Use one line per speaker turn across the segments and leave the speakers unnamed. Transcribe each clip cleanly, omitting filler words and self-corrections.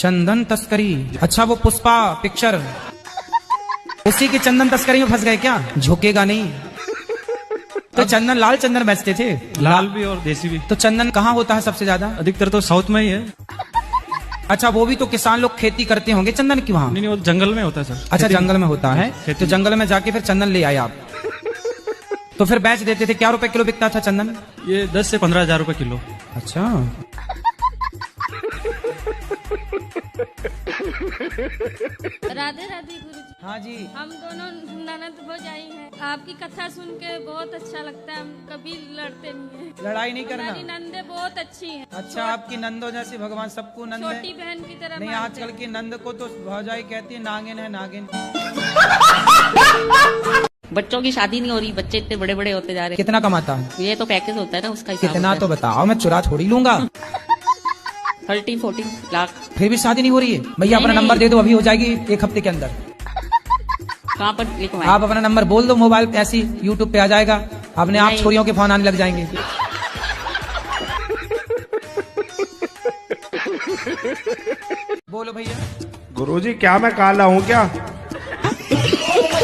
चंदन तस्करी, अच्छा वो पुष्पा पिक्चर, उसी की चंदन तस्करी में फंस गए क्या? झुकेगा नहीं। तो चंदन, लाल चंदन बेचते थे,
लाल भी और देसी भी।
तो चंदन कहाँ होता है सबसे ज्यादा?
अधिकतर तो साउथ में ही है।
अच्छा, वो भी तो किसान लोग खेती करते होंगे चंदन की वहाँ?
नहीं, वो जंगल में होता है सर।
अच्छा, जंगल में होता है। तो जंगल में जाके फिर चंदन ले आए आप, तो फिर बेच देते थे। क्या रुपए किलो बिकता था चंदन?
ये 10 से 15 हजार रुपए किलो।
अच्छा,
राधे राधे गुरुजी।
हाँ जी।
हम दोनों ननद भौजाई हैं। आपकी कथा सुन के बहुत अच्छा लगता है। हम कभी लड़ते नहीं हैं।
लड़ाई नहीं करना।
हमारी नंदे बहुत अच्छी हैं।
अच्छा, आपकी नंदो जैसी भगवान सबको नंद है।
छोटी बहन की तरह
नहीं,
मानते
आजकल की नंद को तो भौजाई कहती है नागिन है, नागिन।
बच्चों की शादी नहीं हो रही, बच्चे इतने बड़े बड़े होते जा रहे
कितना कमाता है?
हैं। ये तो पैकेज होता है ना, उसका हिसाब
कितना
होता
तो बताओ, मैं चुरा थोड़ी लूंगा।
है। 13-14 लाख।
फिर भी शादी नहीं हो रही है? भैया अपना
नहीं।
नंबर दे दो, अभी हो जाएगी 1 हफ्ते के अंदर।
कहाँ पर लिखवाएं?
आप अपना नंबर बोल दो, मोबाइल पे ऐसी यूट्यूब पे आ जाएगा, अपने आप
नहीं।
छोरियों के फोन आने लग जाएंगे। बोलो भैया।
गुरुजी, क्या मैं काला हूँ क्या?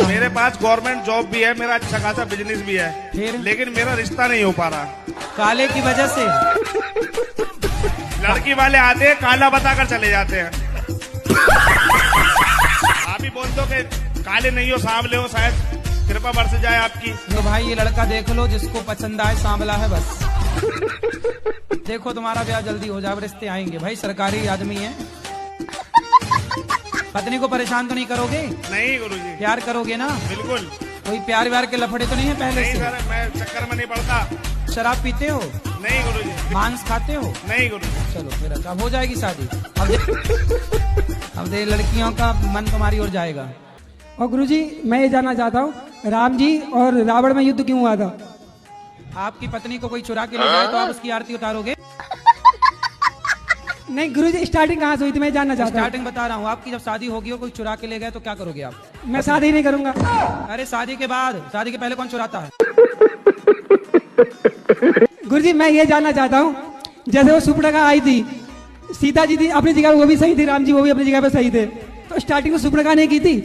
मेरे पास गवर्नमेंट जॉब भी है, मेरा अच्छा खासा बिजनेस भी है,
फिर?
लेकिन मेरा रिश्ता नहीं हो पा रहा।
काले की वजह से?
लड़की वाले आते हैं, काला बताकर चले जाते हैं। आप ही बोल दो कि काले नहीं हो, सांवले हो, शायद कृपा बरस जाए आपकी।
तो भाई ये लड़का देख लो, जिसको पसंद आए, सांवला है बस। देखो तुम्हारा ब्याह जल्दी हो जाए, रिश्ते आएंगे भाई, सरकारी आदमी है। पत्नी को परेशान तो नहीं करोगे?
नहीं गुरुजी।
प्यार करोगे ना?
बिल्कुल
कोई प्यार व्यार के लफड़े तो नहीं है पहले
नहीं
से?
सर, मैं चक्कर में नहीं पड़ता।
शराब पीते हो?
नहीं गुरुजी।
मांस खाते हो?
नहीं गुरुजी।
चलो फिर अच्छा, अब हो जाएगी शादी। अब दे लड़कियों का मन तुम्हारी ओर जाएगा।
और गुरुजी, मैं ये जानना चाहता हूँ, राम जी और रावण में युद्ध क्यों हुआ था?
आपकी पत्नी को कोई चुरा के ले जाए तो आप उसकी आरती उतारोगे?
नहीं गुरुजी, स्टार्टिंग कहाँ से हुई थी मैं जानना चाहता हूँ।
स्टार्टिंग बता रहा हूँ, आपकी जब शादी होगी हो, कोई चुरा के ले गए तो क्या करोगे आप?
मैं शादी नहीं करूंगा।
अरे शादी के बाद, शादी के पहले कौन चुराता है?
गुरुजी, मैं ये जानना चाहता हूँ, जैसे वो सुपर्णखा आई थी, सीता जी थी अपनी जगह, वो भी सही थी, राम जी वो भी अपनी जगह पे सही थे, तो स्टार्टिंग में सुपर्णखा ने की थी,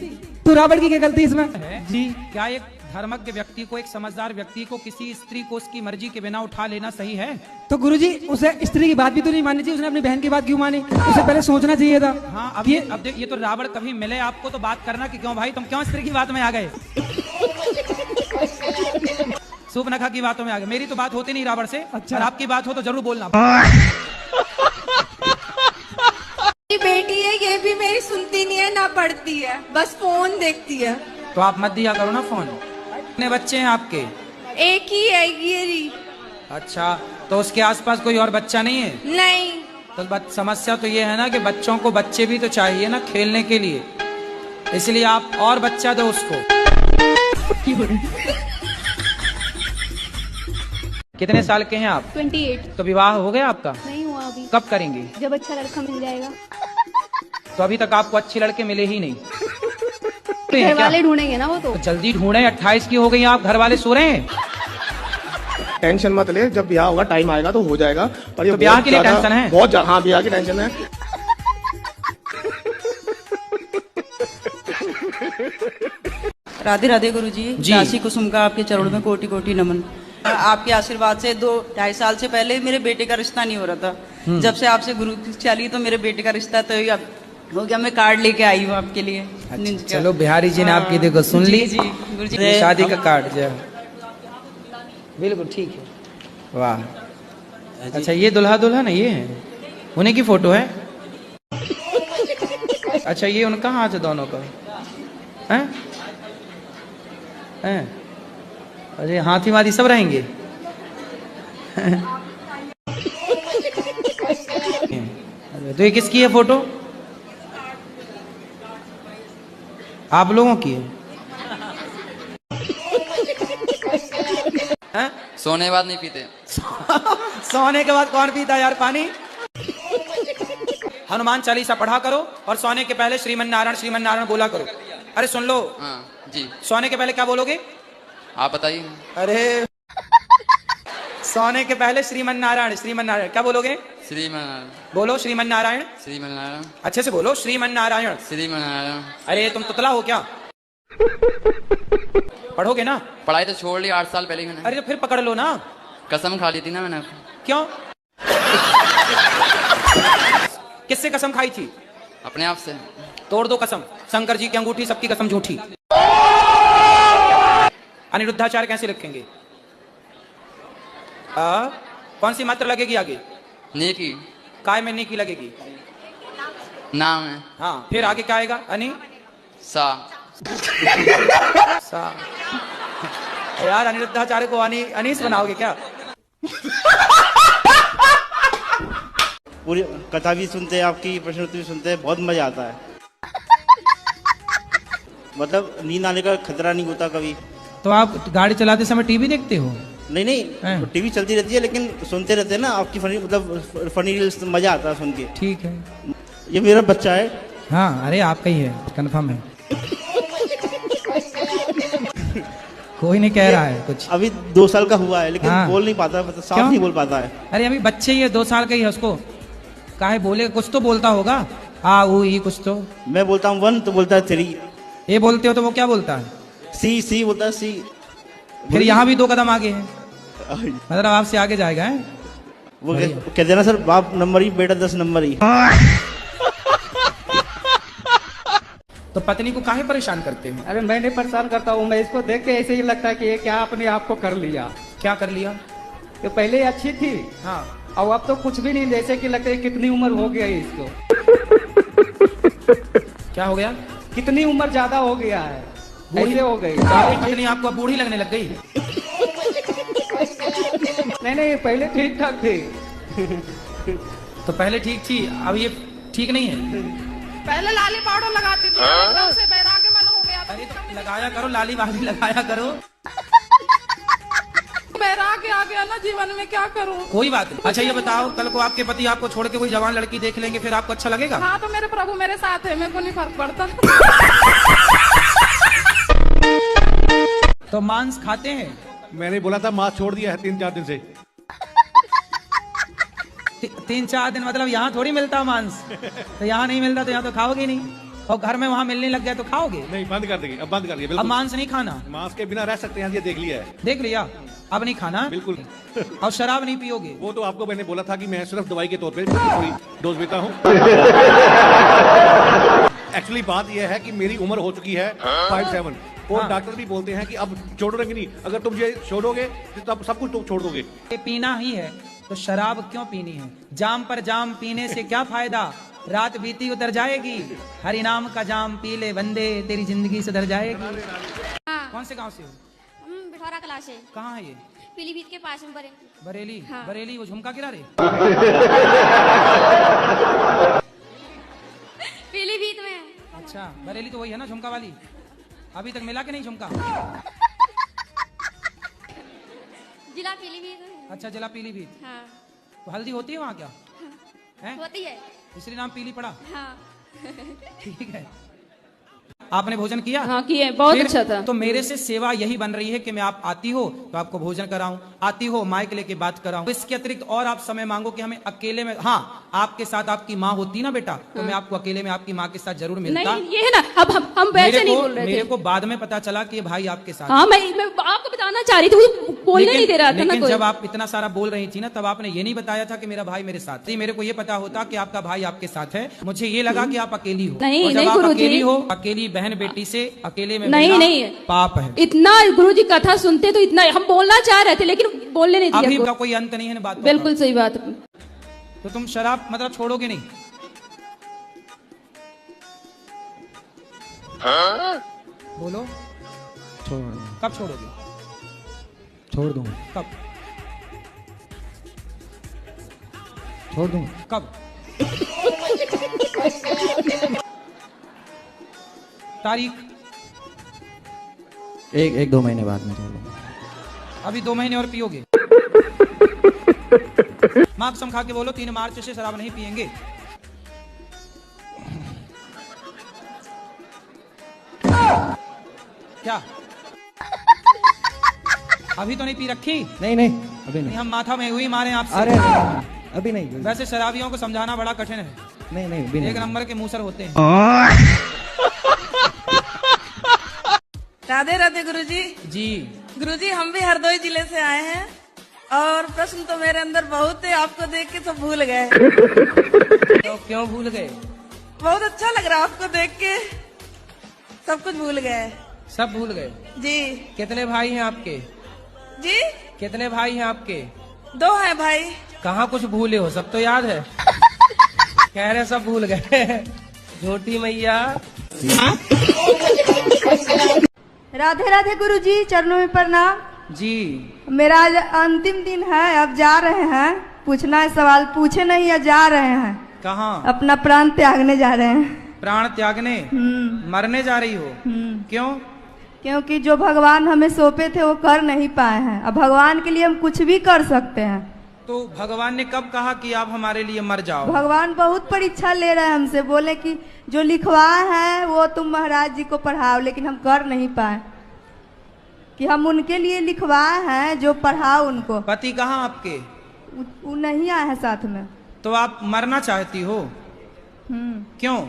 तो रावण की क्या गलती इसमें?
जी, क्या एक धर्मज्ञ व्यक्ति को, एक समझदार व्यक्ति को किसी स्त्री को उसकी मर्जी के बिना उठा लेना सही है?
तो गुरुजी, उसे स्त्री की बात भी तो नहीं माननी चाहिए, उसने अपनी बहन की बात क्यों मानी? उसे पहले सोचना चाहिए था।
हाँ, अब ये तो रावण कभी मिले आपको तो बात करना कि क्यों भाई तुम क्यों स्त्री की बात में आ गए? सुपर्णखा की बातों में आ गए। मेरी तो बात होती नहीं रावण से।
अच्छा।
और आपकी बात हो तो जरूर बोलना।
बेटी है, ये भी मेरी सुनती नहीं है ना पढ़ती है, बस फोन देखती है।
तो आप मत दिया करो ना फोन। कितने बच्चे हैं आपके?
एक ही है गिरी।
अच्छा, तो उसके आसपास कोई और बच्चा नहीं है?
नहीं।
तो समस्या तो ये है ना कि बच्चों को बच्चे भी तो चाहिए ना खेलने के लिए, इसलिए आप और बच्चा दो उसको। कितने साल के हैं आप?
28।
तो विवाह हो गया आपका?
नहीं हुआ अभी।
कब करेंगे?
जब अच्छा लड़का मिल जाएगा।
तो अभी तक आपको अच्छे लड़के मिले ही नहीं?
घर वाले ढूंढेंगे ना वो तो।
जल्दी ढूंढे, 28 की हो गई आप, घर वाले सो रहे हैं।
टेंशन मत ले, जब ब्याह होगा टाइम आएगा तो हो जाएगा। पर ये
तो ब्याह के लिए टेंशन है?
बहुत ज्यादा। हाँ, ब्याह की टेंशन है।
राधे राधे गुरुजी। दासी कुसुम का आपके चरणों में कोटि कोटि नमन। आपके आशीर्वाद से 2-2.5 साल से पहले मेरे बेटे का रिश्ता नहीं हो रहा था। जब से आपसे गुरु चली तो मेरे बेटे का रिश्ता तो हो गया। मैं कार्ड लेके आई हूँ आपके लिए।
अच्छा, चलो बिहारी जी ने आपकी देखो सुन ली।
जी गुरुजी,
शादी का कार्ड जो बिल्कुल ठीक है। वाह, अच्छा ये दुल्हा दुल्हन है, ये है उन्हीं की फोटो है? अच्छा, ये उनका हाथ है दोनों का? हैं? हैं? अरे हाथी वादी सब रहेंगे। तो ये किसकी है फोटो? आप लोगों की है?
सोने के बाद नहीं पीते।
सोने के बाद कौन पीता यार पानी? हनुमान चालीसा पढ़ा करो और सोने के पहले श्रीमन नारायण बोला करो। अरे सुन लो।
हाँ जी।
सोने के पहले क्या बोलोगे?
आप बताइए।
अरे सोने के पहले श्रीमन नारायण क्या बोलोगे?
श्रीमन
बोलो श्रीमन नारायण।
श्रीमन नारायण
अच्छे से बोलो श्रीमन नारायण।
श्रीमन नारायण।
अरे तुम तुतला हो क्या? पढ़ोगे ना?
पढ़ाई तो छोड़ ली 8 साल पहले ही मैंने।
अरे तो फिर पकड़ लो ना।
कसम खा ली थी ना मैंने।
क्यों? किससे कसम खाई थी?
अपने आप से।
तोड़ दो कसम। शंकर जी की अंगूठी, सबकी कसम झूठी। अनिरुद्धाचार्य कैसे लिखेंगे? कौन सी मात्रा लगेगी आगे?
नेकी।
काय में नेकी लगेगी?
नाम है।
हाँ, फिर आगे क्या आएगा?
सा।
सा। यार अनिरुद्धाचार्य को अनीस बनाओगे क्या?
पूरी कथा भी सुनते हैं, आपकी प्रश्नोत्तरी भी सुनते हैं, बहुत मजा आता है। मतलब नींद आने का खतरा नहीं होता कभी।
तो आप गाड़ी चलाते समय टीवी देखते हो?
नहीं नहीं, टीवी चलती रहती है लेकिन सुनते रहते हैं ना आपकी फनी, मतलब फनी रील्स, मजा आता है सुन के।
ठीक है।
ये मेरा बच्चा है।
हाँ, अरे आपका ही है, कंफर्म है। कोई नहीं कह रहा है कुछ।
अभी 2 साल का हुआ है लेकिन
हाँ।
बोल नहीं पाता, मतलब साफ
क्यों?
नहीं बोल पाता है।
अरे अभी बच्चे ही है, 2 साल का ही है, उसको काहे बोले? कुछ तो बोलता होगा। आ ऊ ई कुछ तो।
मैं बोलता हूँ 1 तो बोलता है 3।
ये बोलते हो तो वो क्या बोलता है?
सी बोलता है सी।
फिर यहाँ भी 2 कदम आगे है, मतलब आपसे आगे जाएगा है?
वो कहते हैं ना सर, बाप नंबर ही बेटा 10 नंबर ही।
तो पत्नी को काहे परेशान करते हैं?
अरे मैं नहीं परेशान करता हूँ, मैं इसको देख के ऐसे ही लगता है कि ये क्या अपने आप को कर लिया।
क्या कर लिया?
तो पहले अच्छी थी,
हाँ,
और अब तो कुछ भी नहीं, जैसे कि लगता है कितनी उम्र हो गया है इसको।
क्या हो गया?
कितनी उम्र ज्यादा हो गया है, ऐसे हो गई।
आपकी पत्नी आपको अब बूढ़ी लगने लग गई?
नहीं, पहले ठीक ठाक थी।
तो पहले ठीक थी, अब ये ठीक नहीं है?
पहले लाली पाउडर लगाती थी, एकदम से बैराग मन हो गया।
अरे तो लगाया करो, लाली वाली लगाया करो।
बैराग आ गया ना जीवन में, क्या करूं?
कोई बात नहीं। अच्छा ये बताओ, कल को आपके पति आपको छोड़ के कोई जवान लड़की देख लेंगे, फिर आपको अच्छा लगेगा?
हाँ, तो मेरे प्रभु मेरे साथ है, मेरे को नहीं फर्क पड़ता।
तो मांस खाते हैं?
मैंने बोला था मांस छोड़ दिया है 3-4 दिन से।
3-4 दिन मतलब यहाँ थोड़ी मिलता मांस। तो यहाँ नहीं मिलता तो यहाँ तो खाओगे नहीं, और घर में वहाँ मिलने लग गया तो खाओगे?
नहीं, बंद कर देंगे, अब बंद कर दिया।
अब मांस नहीं खाना?
मांस के बिना रह सकते हैं, ये देख लिया है।
देख लिया, अब नहीं खाना?
बिल्कुल।
और शराब नहीं पियोगे?
वो तो आपको मैंने बोला था कि मैं सिर्फ दवाई के तौर पे थोड़ी डोज लेता हूँ। एक्चुअली बात यह है कि मेरी उम्र हो चुकी है 57, और
हाँ।
डॉक्टर भी बोलते हैं कि अब छोड़ोगे नहीं, अगर तुम ये छोड़ोगे तो अब सब कुछ तुम छोड़ दोगे।
ये पीना ही है तो शराब क्यों पीनी है? जाम पर जाम पीने से क्या फायदा, रात बीती उतर जाएगी। हरि नाम का जाम पी ले बंदे, तेरी जिंदगी सुधर जाएगी।
हाँ।
कौन से गांव से हो?
हम बिठौरा क्लास है,
कहाँ है ये?
पीलीभीत के पास में
बरेली?
हाँ।
बरेली वो झुमका गिरा रे?
पीलीभीत में।
अच्छा, बरेली तो वही है ना झुमका वाली? अभी तक मिला कि नहीं झुमका?
जिला पीलीभीत है।
अच्छा, जिला पीलीभीत।
हाँ।
तो हल्दी होती है वहाँ क्या? हैं?
होती है।
इसलिए नाम पीली पड़ा?
हाँ।
ठीक है। आपने भोजन किया?
हाँ किए, बहुत
फिर
अच्छा था।
तो मेरे से सेवा यही बन रही है कि मैं आप आती हो तो आपको भोजन कराऊं, आती हो माइक लेके बात कराऊं। इसके अतिरिक्त और आप समय मांगो कि हमें अकेले में, हाँ आपके साथ आपकी माँ होती ना बेटा, तो मैं आपको अकेले में आपकी माँ के साथ जरूर मिलता।
नहीं, ये है ना, अब हम वैसे नहीं बोल रहे थे।
मेरे को बाद में पता चला कि ये भाई आपके साथ।
हाँ, मैं आपको बताना चाह रही थी, वो बोलने नहीं दे रहा था ना
लेकिन
कोई।
जब आप इतना सारा बोल रही थी ना, तब आपने ये नहीं बताया था कि मेरा भाई मेरे साथ है। मेरे को ये पता होता कि आपका भाई आपके साथ है, मुझे ये लगा कि आप अकेली हो।
नहीं,
और जब
नहीं
आप
गुरुजी।
अकेली हो, अकेली बहन बेटी से अकेले में
नहीं,
मिलना
नहीं।
पाप है।
इतना गुरुजी कथा सुनते तो इतना हम बोलना चाह रहे थे, लेकिन बोलने नहीं
अभी
दिया।
का कोई अंत नहीं है ना बात।
बिल्कुल सही बात।
तो तुम शराब मतलब छोड़ोगे नहीं? बोलो, कब छोड़ोगे?
छोड़ दूंगा।
कब?
छोड़ दूंगा।
कब? तारीख?
1-2 महीने बाद में छोड़ दूंगा।
अभी 2 महीने और पियोगे? माँ कसम खा के बोलो 3 मार्च से शराब नहीं पिएंगे। क्या अभी तो नहीं पी रखी?
नहीं, अभी
नहीं, हम माथा में हुई मारे आपसे।
अरे
अभी नहीं।
वैसे शराबियों को समझाना बड़ा कठिन है।
नहीं नहीं अभी
एक
नहीं।
नंबर के मूसर होते हैं।
राधे राधे गुरुजी।
जी
गुरुजी, हम भी हरदोई जिले से आए हैं और प्रश्न तो मेरे अंदर बहुत है, आपको देख के सब भूल गए।
तो क्यों भूल गए?
बहुत अच्छा लग रहा है आपको देख के, सब कुछ भूल गए।
सब भूल गए?
जी।
कितने भाई हैं आपके?
जी,
कितने भाई हैं आपके?
2 हैं भाई।
कहाँ कुछ भूले हो? सब तो याद है। कह रहे सब भूल गए। झूठी मैया।
राधे राधे गुरुजी, चरणों में प्रणाम।
जी
मेरा आज अंतिम दिन है, अब जा रहे हैं। पूछना है सवाल, पूछे नहीं या जा रहे हैं?
कहाँ?
अपना प्राण त्यागने जा रहे हैं।
प्राण त्यागने? मरने जा रही हो? क्यों?
क्योंकि जो भगवान हमें सौंपे थे वो कर नहीं पाए हैं। अब भगवान के लिए हम कुछ भी कर सकते हैं।
तो भगवान ने कब कहा कि आप हमारे लिए मर जाओ?
भगवान बहुत परीक्षा ले रहे हैं हमसे, बोले कि जो लिखवाए हैं वो तुम महाराज जी को पढ़ाओ, लेकिन हम कर नहीं पाए। कि हम उनके लिए लिखवाए हैं, जो पढ़ाओ उनको।
पति कहाँ आपके?
वो नहीं आए हैं साथ में।
तो आप मरना चाहती हो? क्यों?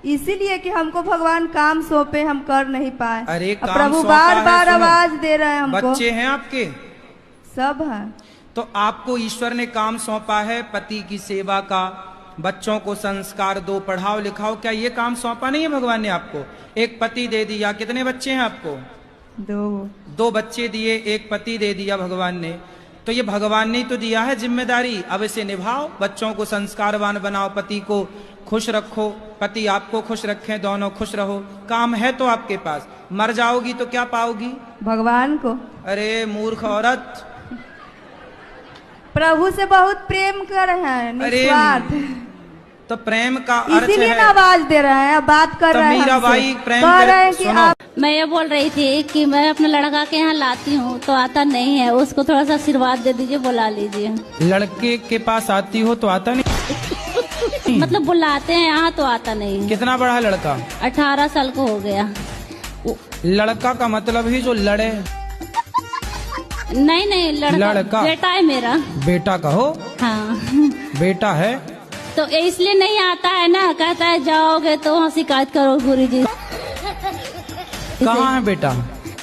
इसीलिए कि हमको भगवान काम सौंपे, हम कर नहीं पाए।
अरे
अब
काम
प्रभु
सौंपा
बार
है,
बार
सुनो।
आवाज दे रहे हैं हमको।
बच्चे हैं आपके?
सब हैं।
तो आपको ईश्वर ने काम सौंपा है पति की सेवा का, बच्चों को संस्कार दो, पढ़ाओ लिखाओ। क्या ये काम सौंपा नहीं है भगवान ने आपको? एक पति दे दिया। कितने बच्चे हैं आपको?
2
बच्चे दिए, एक पति दे दिया भगवान ने। तो ये भगवान ने तो दिया है जिम्मेदारी, अब इसे निभाओ। बच्चों को संस्कारवान बनाओ, पति को खुश रखो, पति आपको खुश रखें, दोनों खुश रहो। काम है तो आपके पास। मर जाओगी तो क्या पाओगी?
भगवान को।
अरे मूर्ख औरत,
प्रभु से बहुत प्रेम कर रहे हैं, निस्वार्थ।
तो प्रेम का अर्थ
इसीलिए
है।
ना आवाज दे रहे हैं, बात कर
तो
रहे हैं
मीरा
हमसे।
बाई प्रेम
कह
कर-
रहे हैं कि
सुनो।
आप।
मैं ये बोल रही थी कि मैं अपने लड़का के यहाँ लाती हूँ तो आता नहीं है, उसको थोड़ा सा आशीर्वाद दे दीजिए, बुला लीजिए।
लड़के के पास आती हो तो आता नहीं?
मतलब बुलाते हैं यहाँ तो आता नहीं है।
कितना बड़ा है लड़का?
18 साल को हो गया।
लड़का का मतलब ही जो लड़े।
नहीं लड़का बेटा है मेरा।
बेटा का हो?
हाँ।
बेटा है
तो इसलिए नहीं आता है ना, कहता है जाओगे तो वहाँ शिकायत करो गुरुजी।
कहाँ है बेटा?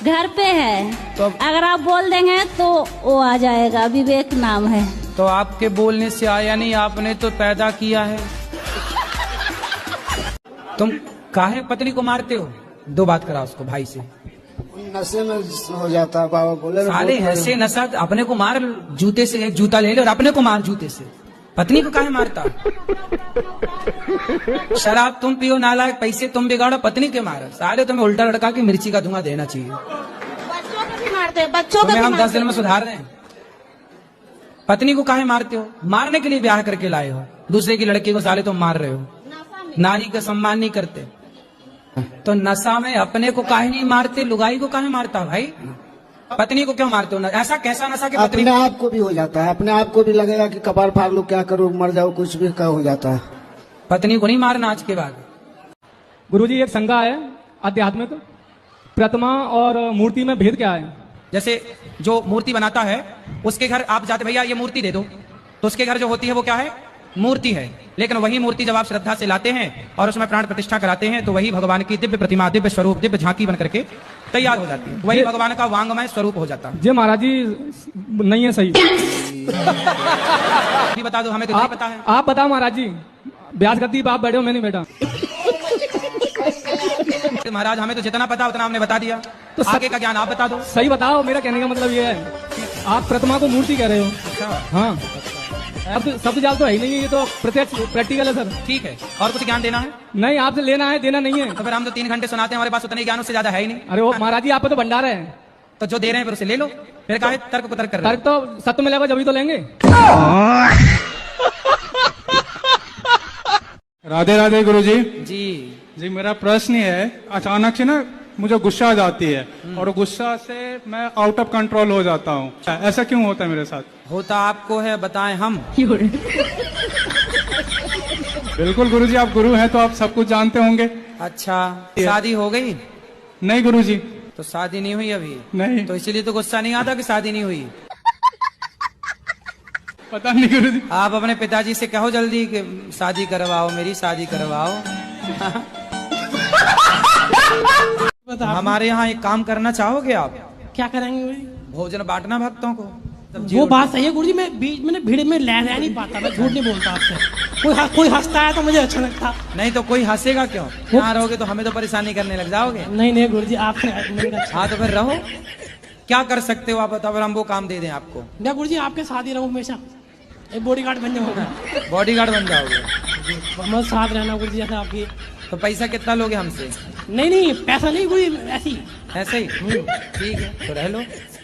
घर पे है।
तो
अगर आप बोल देंगे तो वो आ जाएगा, विवेक नाम है।
तो आपके बोलने से आया नहीं, आपने तो पैदा किया है। तुम काहे पत्नी को मारते हो? 2 बात करा उसको भाई से।
नशे में हो जाता है, बाबा बोले।
साले ऐसे नशा, अपने को मार जूते से, एक जूता ले लो और अपने को मार जूते से। पत्नी को काहे मारता? शराब तुम पियो नालायक, पैसे तुम बिगाड़ो, पत्नी के मारो। साले तुम्हें उल्टा लड़का की मिर्ची का धुआं देना चाहिए।
बच्चों को भी मारते, बच्चों को
तुम्हें
भी
हम 10 दिन में सुधार दें। पत्नी को काहे मारते हो? मारने के लिए ब्याह करके लाए हो। दूसरे की लड़की को साले तुम मार रहे हो। नारी का सम्मान नहीं करते। तो नशा में अपने को काहे नहीं मारते? लुगाई को काहे मारता भाई? पत्नी को क्यों मारते हो? ऐसा कैसा नशा कि पत्नी?
अपने आप को भी हो जाता है, अपने आप को भी लगेगा कि कपार फाड़ लो, क्या करूँ, मर जाओ, कुछ भी का हो जाता है।
पत्नी को नहीं मारना आज के बाद।
गुरुजी, एक शंका है आध्यात्मिक, प्रतिमा और मूर्ति में भेद क्या है?
जैसे जो मूर्ति बनाता है उसके घर आप जाते, भैया ये मूर्ति दे दो, तो उसके घर जो होती है वो क्या है? मूर्ति है। लेकिन वही मूर्ति जब आप श्रद्धा से लाते हैं और उसमें प्राण प्रतिष्ठा कराते हैं तो वही भगवान की दिव्य प्रतिमा, दिव्य स्वरूप, दिव्य झांकी बन करके तैयार हो जाती है। वही भगवान का वांगमय स्वरूप हो जाता है।
जी महाराज जी, नहीं है सही।
भी बता दो, हमें तो नहीं पता है।
आप बताओ महाराज जी, ब्याज गद्दी आप बैठे हो, मैं नहीं बैठा।
महाराज हमें तो जितना पता उतना हमने बता दिया, तो आगे का ज्ञान आप बता दो।
सही बताओ, मेरा कहने का मतलब ये है, आप प्रतिमा को मूर्ति कह रहे हो। हाँ, अब शब्द जाल तो है ही नहीं, ये तो प्रत्यक्ष प्रैक्टिकल है सर।
ठीक है, और कुछ ज्ञान देना है?
नहीं, आपसे लेना है, देना नहीं है।
तो फिर हम तो 3 घंटे सुनाते हैं, हमारे पास उतने ज्ञान उससे ज्यादा है ही नहीं।
अरे वो महाराज जी, आप पे तो भंडार है,
तो जो दे रहे हैं फिर उसे ले लो। फिर कहा तर्क को तर्क कर रहे हो।
तर्क तो सत्य मिलेगा जब ही तो लेंगे।
राधे राधे गुरुजी।
जी
मेरा प्रश्न ये है, अचानक से ना मुझे गुस्सा आ जाती है और गुस्सा से मैं आउट ऑफ कंट्रोल हो जाता हूँ। ऐसा क्यों होता है मेरे साथ?
होता आपको है, बताएं हम?
बिल्कुल गुरुजी, आप गुरु हैं तो आप सब कुछ जानते होंगे।
अच्छा, शादी हो गई?
नहीं गुरुजी।
तो शादी नहीं हुई अभी?
नहीं।
तो इसीलिए तो गुस्सा नहीं आता कि शादी नहीं हुई।
पता नहीं गुरुजी।
आप अपने पिताजी से कहो जल्दी कि शादी करवाओ, मेरी शादी करवाओ। हमारे यहाँ एक काम करना चाहोगे आप?
क्या करेंगे गुरुजी?
भोजन बांटना भक्तों को।
वो बात सही है गुरुजी, मैं बीच में भीड़ में रह नहीं पाता, मैं झूठ नहीं बोलता आपसे। कोई हंसता है तो मुझे अच्छा लगता।
नहीं तो कोई हंसेगा क्यों? यहाँ रहोगे तो हमें तो परेशानी करने लग जाओगे।
नहीं गुरुजी, आप
हाँ तो फिर रहो। क्या कर सकते हो आप बताओ, हम वो काम दे दें आपको।
मैं गुरुजी आपके साथ ही रहूं हमेशा, एक बॉडीगार्ड बन जाऊंगा।
बॉडीगार्ड बन जाओगे?
मैं साथ रहना गुरुजी जैसे आपकी।
तो पैसा कितना लोगे हमसे?
नहीं पैसा नहीं गुरुजी, ऐसे ही।
ठीक है तो रह लो।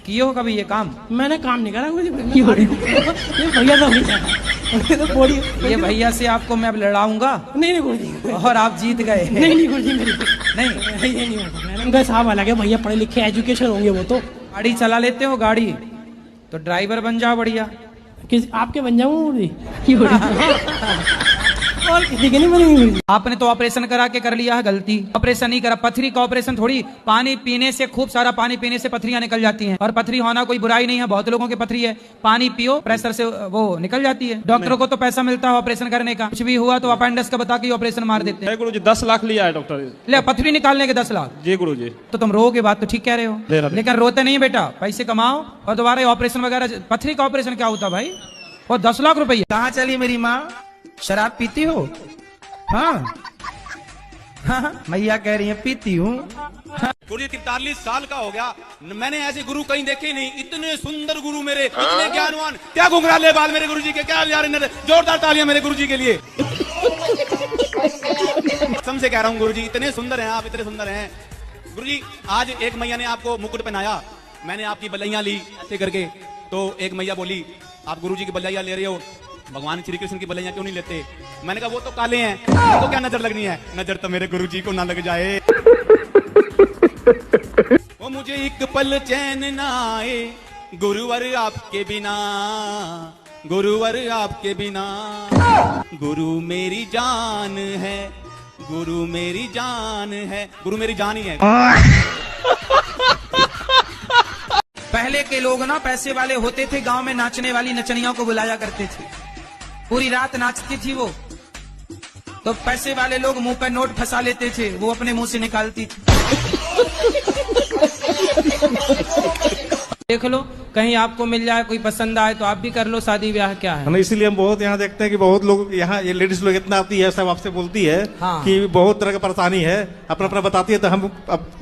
किए हो कभी ये काम?
मैंने काम नहीं करा गुरुजी। भैया तो नहीं चाहता।
ये भैया से आपको मैं अब लड़ाऊंगा।
नहीं गुरुजी।
और आप जीत गए।
नहीं गुरुजी,
नहीं
ये नहीं होगा। उनका साहब अलग है, भैया पढ़े लिखे एजुकेशन होंगे वो तो।
गाड़ी चला लेते हो गाड़ी? तो ड्राइवर बन जाओ बढ़िया।
आपके बन जाऊँ और किसी के नहीं बनेंगे।
आपने तो ऑपरेशन करा के कर लिया है गलती। ऑपरेशन नहीं करा, पथरी का ऑपरेशन थोड़ी। पानी पीने से, खूब सारा पानी पीने से पथरियां निकल जाती हैं। और पथरी होना कोई बुराई नहीं है, बहुत लोगों की पथरी है। पानी पियो, प्रेशर से वो निकल जाती है। डॉक्टरों को तो पैसा मिलता है ऑपरेशन करने का। कुछ भी हुआ तो अपेंडिक्स का बता के ऑपरेशन मार देते हैं।
गुरुजी 10 लाख लिया है डॉक्टर।
ले पथरी निकालने के 10 लाख?
जी गुरुजी।
तो तुम रोगे, बात तो ठीक कह रहे हो, लेकिन रोते नहीं बेटा। पैसे कमाओ और दोबारा ऑपरेशन वगैरह। पथरी का ऑपरेशन क्या होता भाई? और 10 लाख रुपये कहाँ चली मेरी माँ? शराब पीती हो? हाँ मैया कह रही है पीती हूँ।
गुरुजी 43 साल का हो गया, मैंने ऐसे गुरु कहीं देखे नहीं। इतने सुंदर गुरु मेरे, इतने ज्ञानवान। क्या घुंघराले बाल मेरे गुरुजी के, क्या यार जोरदार तालियां मेरे गुरुजी के लिए। समझे कह रहा हूँ गुरुजी, इतने सुंदर हैं आप, इतने सुंदर हैं गुरुजी। आज एक मैया ने आपको मुकुट पहनाया, मैंने आपकी बलैया ली ऐसे करके। तो एक मैया बोली आप गुरुजी की बलैया ले रहे हो, भगवान श्री कृष्ण की बलैया क्यों नहीं लेते? मैंने कहा वो तो काले हैं, तो क्या नजर लगनी है? नजर तो मेरे गुरुजी को ना लग जाए। वो मुझे एक पल चैन ना आए गुरुवर आपके बिना, गुरुवर आपके बिना। गुरु मेरी जान है, गुरु मेरी जान है, गुरु मेरी जान ही है।
पहले के लोग ना पैसे वाले होते थे, गांव में नाचने वाली नचनियों को बुलाया करते थे, पूरी रात नाचती थी वो। तो पैसे वाले लोग मुंह पे नोट फंसा लेते थे, वो अपने मुंह से निकालती थी। देख लो कहीं आपको मिल जाए, कोई पसंद आए तो आप भी कर लो शादी ब्याह। क्या है,
हम इसीलिए हम बहुत यहाँ देखते हैं कि बहुत लोग यहाँ, ये लेडीज लोग इतना आती है, सब आपसे बोलती है कि बहुत तरह की परेशानी है, अपना अपना बताती है। तो हम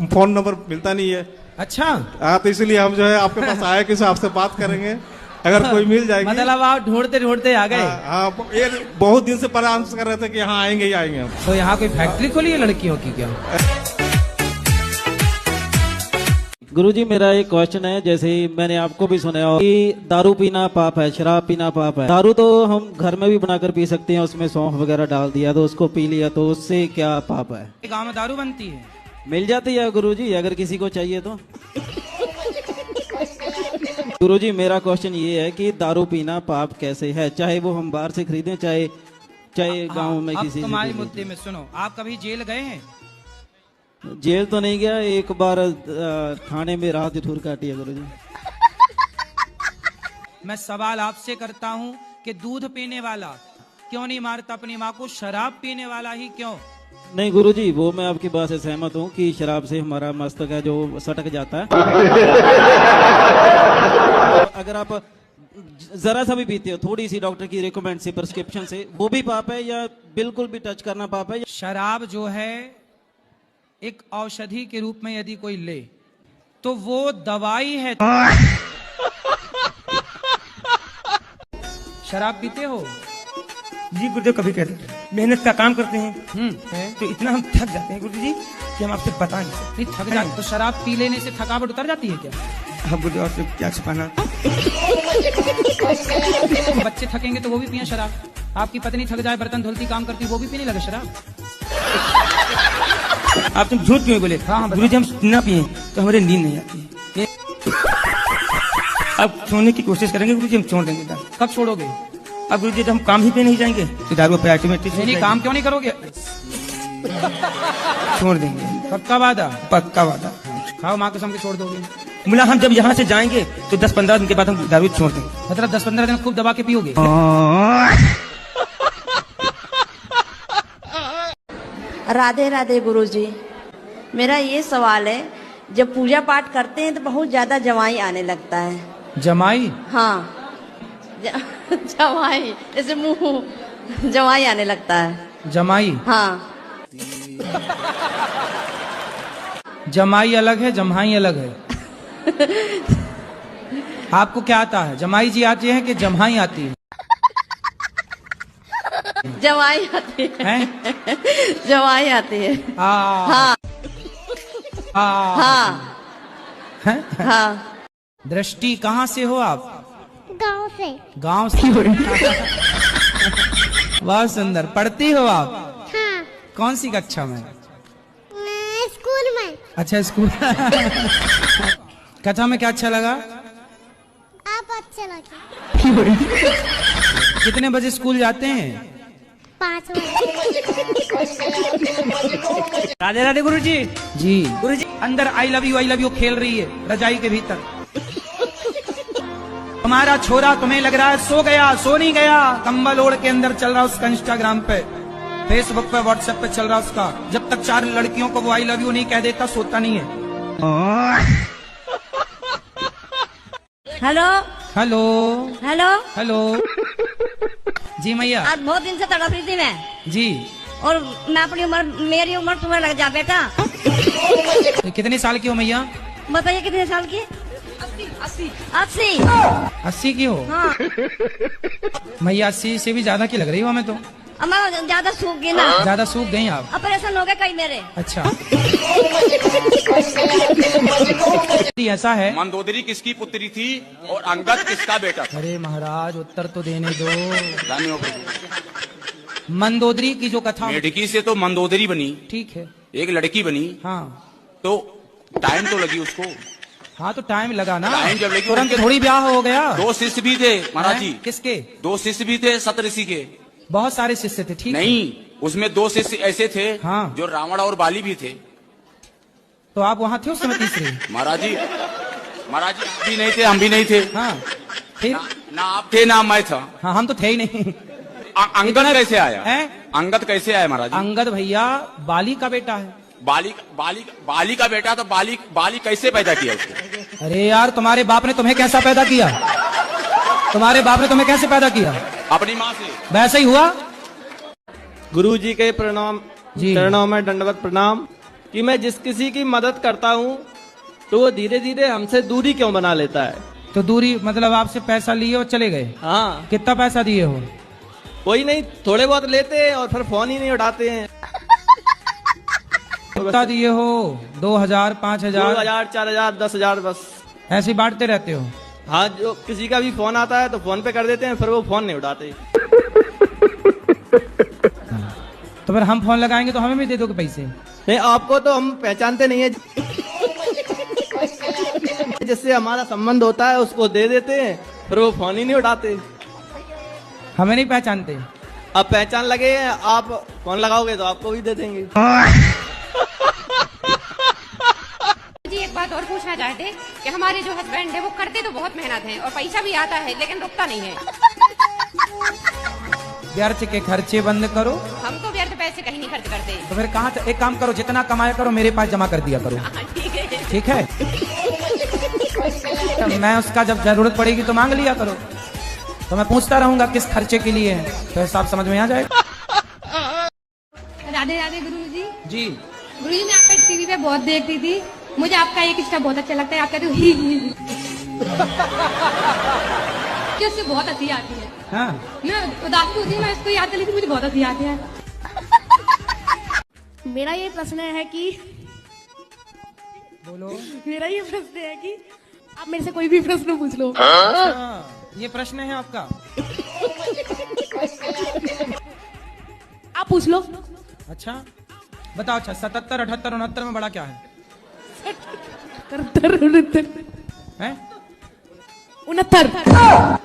फोन नंबर मिलता नहीं है।
अच्छा
हाँ, तो इसलिए हम जो है आपके पास आए कि आपसे बात करेंगे, अगर कोई मिल जाएगी।
मतलब आप ढूंढते ढूंढते आ गए?
हाँ, ये बहुत दिन से परेशान कर रहे थे कि यहाँ आएंगे ही आएंगे हम।
तो यहाँ कोई फैक्ट्री खोली है लड़कियों की क्या?
गुरुजी मेरा एक क्वेश्चन है, जैसे मैंने आपको भी सुना कि दारू पीना पाप है, शराब पीना पाप है। दारू तो हम घर में भी बनाकर पी सकते हैं, उसमें सौंफ वगैरह डाल दिया तो उसको पी लिया, तो उससे क्या पाप है?
गाँव में दारू बनती है,
मिल जाती है गुरुजी अगर किसी को चाहिए तो। गुरुजी मेरा क्वेश्चन ये है कि दारू पीना पाप कैसे है, चाहे वो हम बाहर से खरीदें, चाहे गांव में किसी से।
तुम्हारे मुद्दे में सुनो, आप कभी जेल गए हैं?
जेल तो नहीं गया, एक बार थाने में रात ठूर काटी है गुरुजी।
मैं सवाल आपसे करता हूँ कि दूध पीने वाला क्यों नहीं मारता अपनी माँ को, शराब पीने वाला ही क्यों?
नहीं गुरुजी, वो मैं आपकी बात से सहमत हूँ कि शराब से हमारा मस्तक है जो सटक जाता है। अगर आप जरा सा भी पीते हो, थोड़ी सी डॉक्टर की रिकमेंड से, प्रिस्क्रिप्शन से, वो भी पाप है या बिल्कुल भी टच करना पाप है?
शराब जो है एक औषधि के रूप में यदि कोई ले तो वो दवाई है। शराब पीते हो?
जी गुरुजी, कभी कहते मेहनत का काम करते हैं तो इतना हम थक जाते हैं गुरुजी कि हम आपसे बता नहीं सकते।
थक जाते तो शराब पी लेने से थकावट उतर जाती है क्या?
हाँ गुरुजी, और क्या छुपाना।
बच्चे थकेंगे तो वो भी पिए शराब। आपकी पत्नी थक जाए, बर्तन धुलती, काम करती, वो भी पीने लगे शराब।
आप तुम झूठ क्यों बोले? हाँ गुरुजी, हम ना पिए तो हमारे नींद नहीं आती है। अब सोने की कोशिश करेंगे गुरुजी, हम छोड़ देंगे।
कब छोड़ोगे?
अब गुरुजी जब हम काम ही पे नहीं जाएंगे तो दारू पे ऑटोमेटिक
नहीं, काम क्यों नहीं करोगे?
छोड़ देंगे।
पक्का वादा?
पक्का वादा।
खाओ माँ कसम के छोड़ दोगे?
बोला हम जब यहाँ से जाएंगे तो 10-15 दिन के बाद हम दारू छोड़ देंगे।
मतलब 10-15 दिन खूब दबा के पियोगे?
राधे राधे गुरुजी, मेरा ये सवाल है, जब पूजा पाठ करते हैं तो बहुत ज्यादा जमाई आने लगता है।
जमाई?
हाँ जमाई, जैसे मुंह जमाई आने लगता है।
जमाई?
हाँ।
जमाई अलग है, जम्हाई अलग है। आपको क्या आता है? जमाई जी आती है कि जम्हाई आती है?
जमाई आती है। जमाई आती है।
हाँ
हाँ हाँ।
दृष्टि, कहाँ से हो आप?
गांव से।
गांव से? बहुत सुंदर। पढ़ती हो आप?
हाँ।
कौन सी कक्षा में?
स्कूल में।
अच्छा, स्कूल। कथा में क्या अच्छा लगा?
आप अच्छे लगे।
कितने बजे स्कूल जाते हैं?
5 बजे।
राधे राधे गुरुजी।
जी।
गुरुजी
अंदर आई लव यू खेल रही है रजाई के भीतर। तुम्हारा छोरा तुम्हें लग रहा है सो गया, सो नहीं गया। कंबल ओढ़ के अंदर चल रहा उसका इंस्टाग्राम पे, फेसबुक पे, व्हाट्सएप पे चल रहा उसका। जब तक 4 लड़कियों को वो आई लव यू नहीं कह देता सोता नहीं है।
Hello
hello
hello
hello. जी मैया।
आज बहुत दिन से तड़प रही थी मैं
जी।
और मैं अपनी उम्र, मेरी उम्र तुम्हें लग जा बेटा।
कितने साल की हो मैया?
बताइए कितने साल की? 80।
80 की हो?
हाँ।
मैया 80 से भी ज्यादा की लग रही हो हमें तो।
अब मैं ज्यादा सूख गई ना।
ज्यादा सूख गई आप?
ऑपरेशन हो गया कई मेरे।
अच्छा। ऐसा है।
मंदोदरी किसकी पुत्री थी और अंगद किसका बेटा था?
अरे महाराज उत्तर तो देने दो। मंदोदरी की जो कथा,
मेढकी से तो मंदोदरी बनी,
ठीक है,
एक लड़की बनी।
हाँ।
तो टाइम तो लगी उसको।
हाँ तो टाइम लगा ना।
टाइम जब लगी,
तुरंत थोड़ी ब्याह हो गया।
2 शिष्य भी थे महाराज जी।
किसके?
2 शिष्य भी थे सप्तऋषि के।
बहुत सारे शिष्य थे, ठीक
नहीं, उसमें 2 शिष्य ऐसे थे
हाँ,
जो रावण और बाली भी थे।
तो आप वहाँ थे उस समय तीसरे?
महाराज जी आप भी नहीं थे, हम भी नहीं थे।
हाँ, फिर
ना आप थे ना मैं था।
हाँ, हम तो थे ही नहीं।
अंगद कैसे आया? अंगद कैसे आया महाराज?
अंगद भैया बाली का बेटा है।
बाली का बेटा, तो बाली कैसे पैदा किया उसको?
अरे यार, तुम्हारे बाप ने तुम्हें कैसा पैदा किया? तुम्हारे बाप ने तुम्हें कैसे पैदा किया?
अपनी माँ से।
वैसे ही हुआ।
गुरु जी के प्रणाम, चरणों में दंडवत प्रणाम। कि मैं जिस किसी की मदद करता हूँ तो वो धीरे धीरे हमसे दूरी क्यों बना लेता है?
तो दूरी मतलब आपसे पैसा लिए और चले गए?
हाँ।
कितना पैसा दिए हो?
कोई नहीं, थोड़े बहुत लेते हैं और फिर फोन ही नहीं उठाते हैं।
कितना दिए हो? 2000, 5000,
2000, 4000, 10,000 बस
ऐसे बांटते रहते हो?
हाँ, जो किसी का भी फोन आता है तो फोन पे कर देते हैं, फिर वो फोन नहीं उठाते।
तो फिर हम फोन लगाएंगे तो हमें भी दे दोगे पैसे?
नहीं, आपको तो हम पहचानते नहीं है। जिससे हमारा संबंध होता है उसको दे देते हैं, फिर वो फोन ही नहीं उठाते।
हमें नहीं पहचानते?
अब पहचान लगे, आप फोन लगाओगे तो आपको भी दे देंगे।
जी एक बात और पूछना चाहते कि हमारे जो हस्बैंड है वो करते तो बहुत मेहनत है और पैसा भी आता है लेकिन रुकता नहीं है।
व्यर्थ के खर्चे बंद करो।
हम तो व्यर्थ पैसे कहीं नहीं खर्च करते।
तो फिर कहाँ? एक काम करो, जितना कमाया करो मेरे पास जमा कर दिया करो। ठीक है? तो मैं उसका जब जरूरत पड़ेगी तो मांग लिया करो। तो मैं पूछता रहूंगा किस खर्चे के लिए है, तो हिसाब समझ में आ जाएगा।
राधे राधे गुरुजी।
जी।
गुरुजी, मैं आपका टीवी पे बहुत देखती थी, मुझे आपका एक स्टेप बहुत अच्छा लगता है। आप कहते हो ही कि उससे बहुत हंसी आती है।
हाँ।
मैं उदास भी होती हूँ, मैं इसको याद कर लेती, मुझे बहुत हंसी आती है।
मेरा ये प्रश्न है कि
बोलो।
मेरा ये प्रश्न है कि आप मेरे से कोई भी प्रश्न पूछ लो।
ये प्रश्न है आपका?
आप पूछ लो।
अच्छा बताओ। अच्छा 77, 78, 69 में बड़ा क्या है?
77, 69
है?
69।